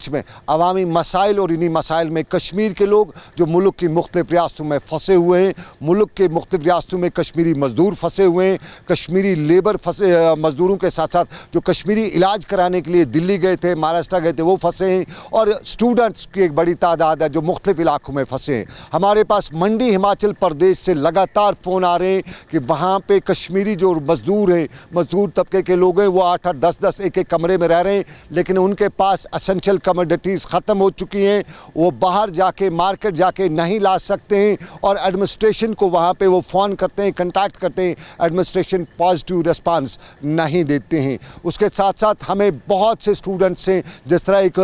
में अवामी मसाइल और इन्हीं मसाइल में कश्मीर के लोग जो मुल्क की मुख्तलिफ रियासतों में फंसे हुए हैं, मुल्क के मुख्तलिफ रियासतों में कश्मीरी मज़दूर फंसे हुए हैं, कश्मीरी लेबर फंसे मज़दूरों के साथ साथ जो कश्मीरी इलाज कराने के लिए दिल्ली गए थे, महाराष्ट्र गए थे, वो फंसे हैं और स्टूडेंट्स की एक बड़ी तादाद है जो मुख्तलिफ इलाकों में फंसे हैं। हमारे पास मंडी हिमाचल प्रदेश से लगातार फ़ोन आ रहे हैं कि वहाँ पर कश्मीरी जो मज़दूर हैं, मज़दूर तबके के लोग हैं, वो 8-8, 10-10 एक कमरे में रह रहे हैं, लेकिन उनके पास एसेंशियल कमोडिटीज़ ख़त्म हो चुकी हैं, वो बाहर जाके मार्केट जाके नहीं ला सकते हैं और एडमिनिस्ट्रेशन को वहाँ पे वो फ़ोन करते हैं, कंटैक्ट करते हैं, एडमिनिस्ट्रेशन पॉजिटिव रिस्पांस नहीं देते हैं। उसके साथ साथ हमें बहुत से स्टूडेंट्स हैं, जिस तरह एक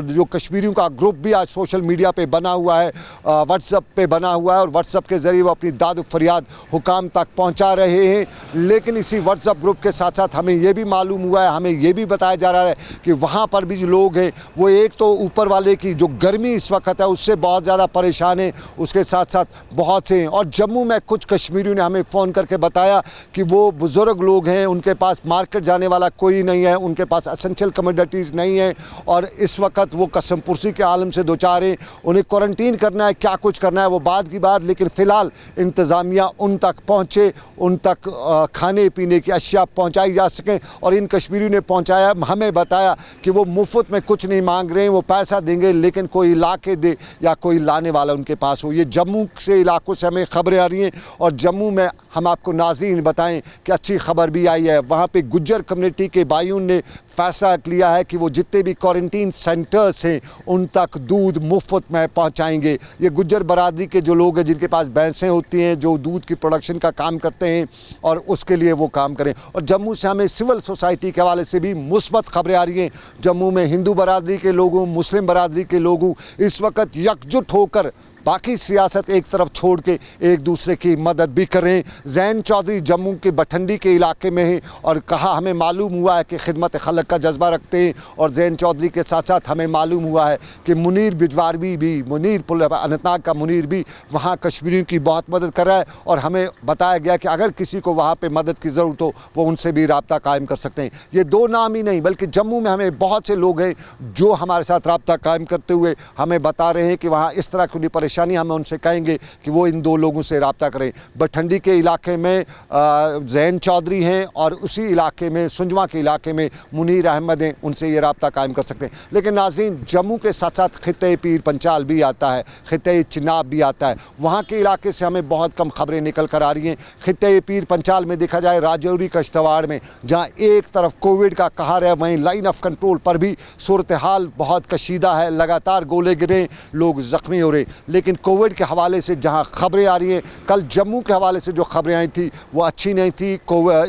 जो कश्मीरियों का ग्रुप भी आज सोशल मीडिया पे बना हुआ है, व्हाट्सएप पे बना हुआ है और व्हाट्सएप के ज़रिए वो अपनी दाद फरियाद हुकाम तक पहुँचा रहे हैं। लेकिन इसी व्हाट्सएप ग्रुप के साथ साथ हमें ये भी मालूम हुआ है, हमें ये भी बताया जा रहा है कि वहाँ पर भी जो लोग हैं वो एक तो ऊपर वाले की जो गर्मी इस वक्त है उससे बहुत ज़्यादा परेशान है, उसके साथ साथ बहुत से हैं। और जम्मू में कुछ कश्मीरियों ने हमें फ़ोन करके बताया कि वो बुज़ुर्ग लोग हैं, उनके पास मार्केट जाने वाला कोई नहीं है, उनके पास एसेंशियल कमोडिटीज़ नहीं है और इस वक्त वो कसम पुरसी के आलम से दो चार हैं। उन्हें क्वारंटीन करना है, क्या कुछ करना है वो बाद की बात, लेकिन फ़िलहाल इंतज़ामिया उन तक पहुँचे, उन तक खाने पीने की अशिया पहुँचाई जा सकें। और इन कश्मीरियों ने पहुँचाया, हमें बताया कि वो मुफ्त में कुछ नहीं मांग रहे हैं, वो पैसा देंगे लेकिन कोई ला के दे या कोई लाने वाला उनके पास हो। ये जम्मू से इलाकों से हमें खबरें आ रही हैं और जम्मू में हम आपको नाज़रीन बताएं कि अच्छी खबर भी आई है। वहाँ पे गुज्जर कम्युनिटी के भाइयों ने फैसला लिया है कि वो जितने भी क्वारंटीन सेंटर्स हैं उन तक दूध मुफ्त में पहुँचाएँगे। ये गुज्जर बरादरी के जो लोग हैं जिनके पास भैंसें होती हैं, जो दूध की प्रोडक्शन का काम करते हैं और उसके लिए वो काम करें। और जम्मू से हमें सिविल सोसाइटी के हवाले से भी मुस्बत खबरें आ रही हैं। जम्मू में हिंदू बरादरी के लोगों, मुस्लिम बरादरी के लोगों इस वक्त यकजुट होकर बाकी सियासत एक तरफ छोड़ के एक दूसरे की मदद भी कर रहे हैं। जैन चौधरी जम्मू के बठंडी के इलाके में हैं और कहा हमें मालूम हुआ है कि खिदमत खलक का जज्बा रखते हैं। और जैन चौधरी के साथ साथ हमें मालूम हुआ है कि मुनीर बिजवारवी भी, मुनीर अनंतनाग का मुनीर भी वहाँ कश्मीरियों की बहुत मदद कर रहा है और हमें बताया गया कि अगर किसी को वहाँ पर मदद की ज़रूरत हो वो उनसे भी रब्ता कायम कर सकते हैं। ये दो नाम ही नहीं बल्कि जम्मू में हमें बहुत से लोग हैं जो हमारे साथ रब्ता कायम करते हुए हमें बता रहे हैं कि वहाँ इस तरह की परेशानी, हमें उनसे कहेंगे कि वो इन दो लोगों से रब्ता करें। बठंडी के इलाके में जैन चौधरी हैं और उसी इलाके में सुंजवा के इलाके में मुनीर अहमद हैं, उनसे ये रब्ता कायम कर सकते हैं। लेकिन नाज़रीन, जम्मू के साथ साथ खित्ते पीर पंचाल भी आता है, खित्ते चिनाब भी आता है। वहाँ के इलाके से हमें बहुत कम खबरें निकल कर आ रही हैं। खित्ते पीर पंचाल में देखा जाए, राजौरी कश्तवाड़ में जहाँ एक तरफ कोविड का कहर है, वहीं लाइन ऑफ कंट्रोल पर भी सूरत हाल बहुत कशीदा है, लगातार गोले गिरे, लोग ज़ख्मी हो रहे। लेकिन कोविड के हवाले से जहां खबरें आ रही हैं, कल जम्मू के हवाले से जो खबरें आई थी वो अच्छी नहीं थी।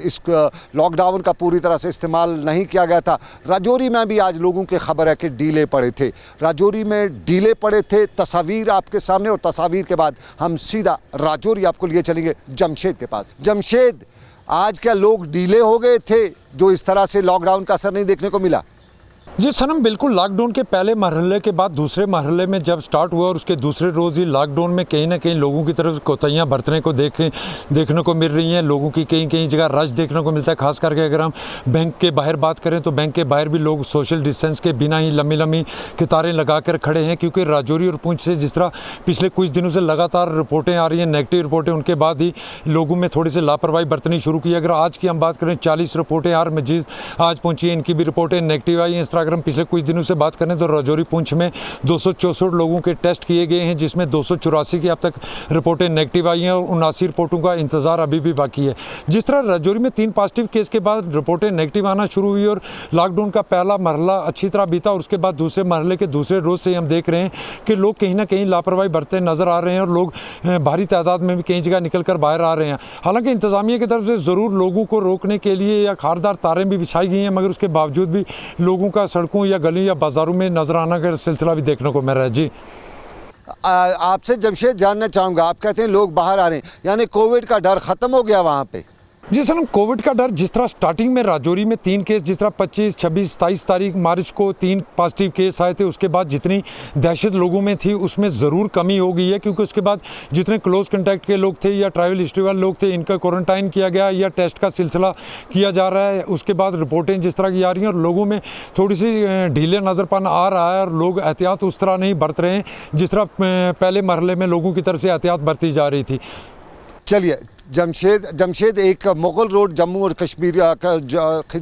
इस लॉकडाउन का पूरी तरह से इस्तेमाल नहीं किया गया था। राजौरी में भी आज लोगों की खबर है कि डीले पड़े थे, राजौरी में डीले पड़े थे। तस्वीर आपके सामने और तस्वीर के बाद हम सीधा राजौरी आपको लिए चलेंगे जमशेद के पास। जमशेद, आज क्या लोग डीले हो गए थे जो इस तरह से लॉकडाउन का असर नहीं देखने को मिला? जी सनम, बिल्कुल। लॉकडाउन के पहले मरहले के बाद दूसरे मरहले में जब स्टार्ट हुआ और उसके दूसरे रोज़ ही लॉकडाउन में कहीं ना कहीं लोगों की तरफ कोताहियाँ बरतने को देखने को मिल रही हैं। लोगों की कहीं कहीं जगह रश देखने को मिलता है। खास करके अगर हम बैंक के बाहर बात करें तो बैंक के बाहर भी लोग सोशल डिस्टेंस के बिना ही लंबी लंबी कतारें लगा कर खड़े हैं, क्योंकि राजौरी और पुंछ से जिस तरह पिछले कुछ दिनों से लगातार रिपोर्टें आ रही हैं, नेगेटिव रिपोर्टें, उनके बाद ही लोगों में थोड़ी सी लापरवाही बरतनी शुरू की। अगर आज की हम बात करें, 40 रिपोर्टें हर मस्जिद आज पहुँची है, इनकी भी रिपोर्टें नेगेटिव आई हैं। इस तरह अगर हम पिछले कुछ दिनों से बात करें तो राजौरी पुंछ में 264 लोगों के टेस्ट किए गए हैं, जिसमें 284 की अब तक रिपोर्टें नेगेटिव आई हैं और 79 रिपोर्टों का इंतजार अभी भी बाकी है। जिस तरह राजौरी में 3 पॉजिटिव केस के बाद रिपोर्टें नेगेटिव आना शुरू हुई और लॉकडाउन का पहला मरहला अच्छी तरह बीता और उसके बाद दूसरे मरहले के दूसरे रोज़ से हम देख रहे हैं कि लोग कहीं ना कहीं लापरवाही बरतते नज़र आ रहे हैं और लोग भारी तादाद में भी कई जगह निकल कर बाहर आ रहे हैं। हालांकि इंतज़ामिया की तरफ से ज़रूर लोगों को रोकने के लिए या खारदार तारें भी बिछाई गई हैं, मगर उसके बावजूद भी लोगों का सड़कों या गली या बाज़ारों में नजर आना का सिलसिला भी देखने को मिल रहा है। जी, आपसे जमशेद जानना चाहूँगा, आप कहते हैं लोग बाहर आ रहे हैं, यानी कोविड का डर ख़त्म हो गया वहाँ पे? जी सर, कोविड का डर जिस तरह स्टार्टिंग में राजौरी में 3 केस, जिस तरह 25, 26, 27 तारीख मार्च को 3 पॉजिटिव केस आए थे, उसके बाद जितनी दहशत लोगों में थी उसमें ज़रूर कमी हो गई है, क्योंकि उसके बाद जितने क्लोज कंटैक्ट के लोग थे या ट्रैवल हिस्ट्री वाले लोग थे, इनका क्वारंटाइन किया गया या टेस्ट का सिलसिला किया जा रहा है। उसके बाद रिपोर्टें जिस तरह की आ रही हैं और लोगों में थोड़ी सी ढीले नज़रपन आ रहा है और लोग एहतियात उस तरह नहीं बरत रहे हैं जिस तरह पहले मरहले में लोगों की तरफ से एहतियात बरती जा रही थी। चलिए, जमशेद एक मुग़ल रोड जम्मू और कश्मीर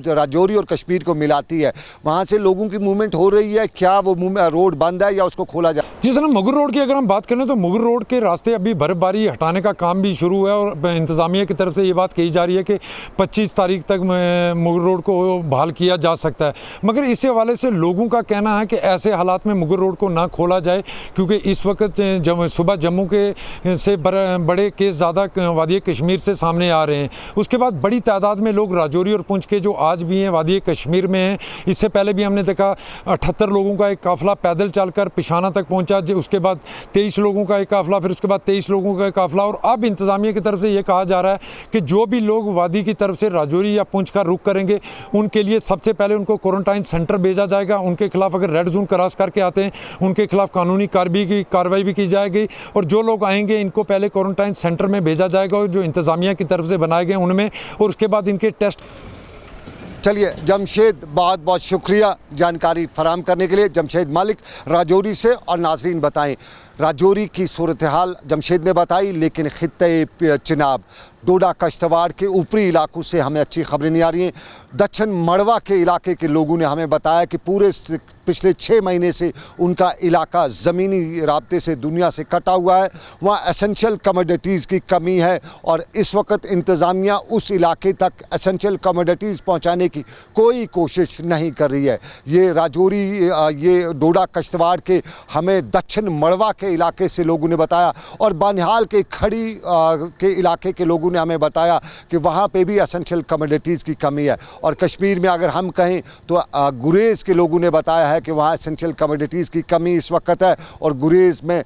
राजौरी और कश्मीर को मिलाती है, वहाँ से लोगों की मूवमेंट हो रही है, क्या वो रोड बंद है या उसको खोला जाए? जी सर, मुग़ल रोड की अगर हम बात करें तो मुग़ल रोड के रास्ते अभी बर्फबारी हटाने का काम भी शुरू है और इंतज़ामिया की तरफ से ये बात कही जा रही है कि 25 तारीख तक मुग़ल रोड को बहाल किया जा सकता है। मगर इस हवाले से लोगों का कहना है कि ऐसे हालात में मुग़ल रोड को ना खोला जाए, क्योंकि इस वक्त सुबह जम्मू के से बड़े केस ज़्यादा वादी कश्मीर से सामने आ रहे हैं। उसके बाद बड़ी तादाद में लोग राजौरी और पुंछ के जो आज भी हैं वादी कश्मीर में हैं। इससे पहले भी हमने देखा 78 लोगों का एक काफ़िला पैदल चलकर पिशाना तक पहुंचा, उसके बाद 23 लोगों का एक काफ़िला, फिर उसके बाद 23 लोगों का एक काफ़िला। और अब इंतज़ामिया की तरफ से ये कहा जा रहा है कि जो भी लोग वादी की तरफ से राजौरी या पुंछ का रुख करेंगे उनके लिए सबसे पहले उनको क्वारंटाइन सेंटर भेजा जाएगा। उनके खिलाफ अगर रेड जोन क्रॉस करके आते हैं उनके खिलाफ कानूनी कार्रवाई भी की जाएगी और जो लोग आएंगे इनको पहले क्वारंटाइन सेंटर में भेजा जाएगा और जो इंतज़ामिया की तरफ से बनाए गए उनमें, और उसके बाद इनके टेस्ट। चलिए जमशेद, बहुत बहुत शुक्रिया जानकारी फराहम करने के लिए। जमशेद मलिक राजौरी से। और नाज़रीन बताएं, राजौरी की सूरत हाल जमशेद ने बताई, लेकिन खित्ते चिनाब डोडा कश्तवाड़ के ऊपरी इलाकों से हमें अच्छी खबरें नहीं आ रही हैं। दक्षिण मड़वा के इलाके के लोगों ने हमें बताया कि पूरे पिछले 6 महीने से उनका इलाका ज़मीनी राब्ते से दुनिया से कटा हुआ है। वहाँ एसेंशियल कमोडिटीज़ की कमी है और इस वक्त इंतज़ामिया उस इलाके तक एसेंशियल कमोडिटीज़ पहुँचाने की कोई कोशिश नहीं कर रही है। ये राजौरी, ये डोडा कश्तवाड़ के हमें दक्षिण मड़वा के इलाके से लोगों ने बताया और बानिहाल के खड़ी के इलाके के लोगों ने हमें बताया कि वहाँ पे भी एसेंशियल कमोडिटीज़ की कमी है। और कश्मीर में अगर हम कहें तो गुरेज़ के लोगों ने बताया है कि वहाँ एसेंशियल कमोडिटीज़ की कमी इस वक्त है और गुरेज़ में